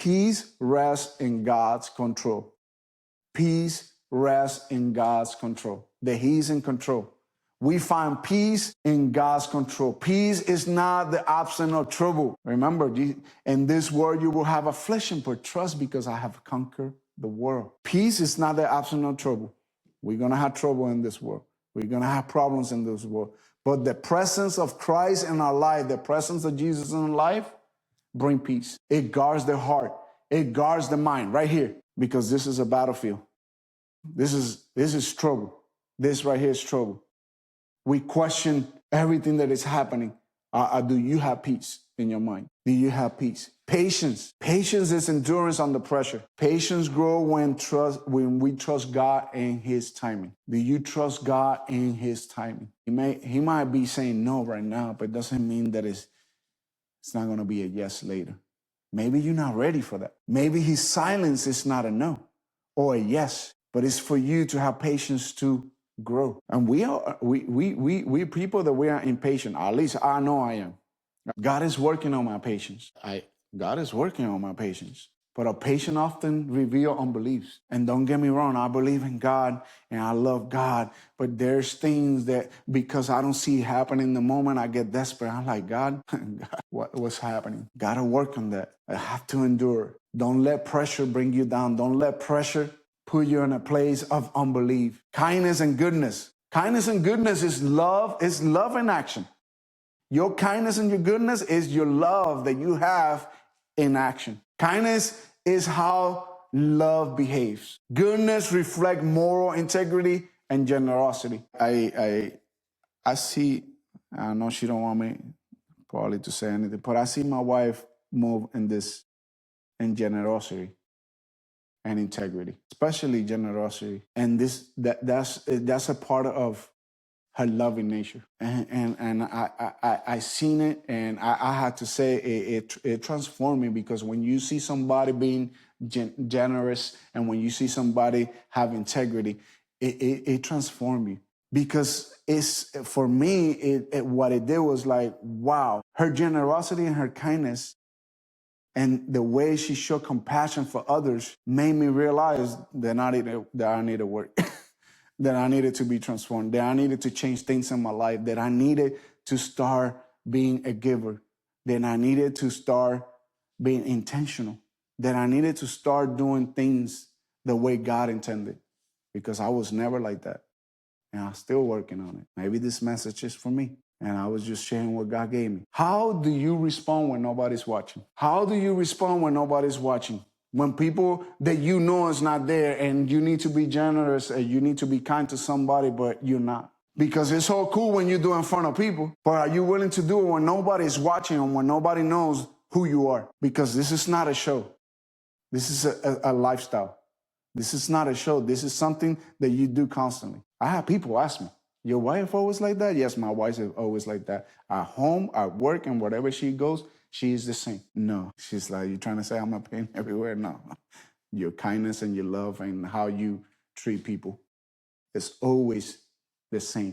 Peace rests in God's control. Peace rests in God's control. That He's in control. We find peace in God's control. Peace is not the absence of trouble. Remember, in this world you will have affliction, but trust because I have conquered the world. Peace is not the absence of trouble. We're going to have trouble in this world. We're going to have problems in this world. But the presence of Christ in our life, the presence of Jesus in our life, bring peace. It guards the heart. It guards the mind right here, because this is a battlefield. This is trouble. This right here is trouble. We question everything that is happening. Do you have peace in your mind? Do you have peace? Patience. Patience is endurance under pressure. Patience grows when we trust God in His timing. Do you trust God in His timing? He might be saying no right now, but it doesn't mean that it's not going to be a yes later. Maybe you're not ready for that. Maybe His silence is not a no or a yes, but it's for you to have patience to grow. And we people that we are impatient. At least I know I am. God is working on my patience. God is working on my patience. But a patient often reveal unbeliefs. And don't get me wrong, I believe in God and I love God. But there's things that because I don't see it happening in the moment, I get desperate. I'm like, God, what's happening? Gotta work on that. I have to endure. Don't let pressure bring you down. Don't let pressure put you in a place of unbelief. Kindness and goodness. Kindness and goodness is love in action. Your kindness and your goodness is your love that you have in action. Kindness is how love behaves. Goodness reflects moral integrity and generosity. I see, I know she don't want me probably to say anything, but I see my wife move in generosity and integrity, especially generosity. And that's a part of her loving nature. And I seen it, and I had to say it transformed me, because when you see somebody being generous and when you see somebody have integrity, it transformed you. Because for me, what it did was like, wow, her generosity and her kindness and the way she showed compassion for others made me realize that I need to work. That I needed to be transformed, that I needed to change things in my life, that I needed to start being a giver, that I needed to start being intentional, that I needed to start doing things the way God intended, because I was never like that. And I'm still working on it. Maybe this message is for me. And I was just sharing what God gave me. How do you respond when nobody's watching? How do you respond when nobody's watching? When people that you know is not there, and you need to be generous and you need to be kind to somebody, but you're not. Because it's so cool when you do it in front of people, but are you willing to do it when nobody's watching and when nobody knows who you are? Because this is not a show. This is a lifestyle. This is not a show. This is something that you do constantly. I have people ask me, your wife always like that? Yes, my wife is always like that. At home, at work, and wherever she goes, she is the same. No, she's like, you trying to say I'm a pain everywhere? No. Your kindness and your love and how you treat people is always the same.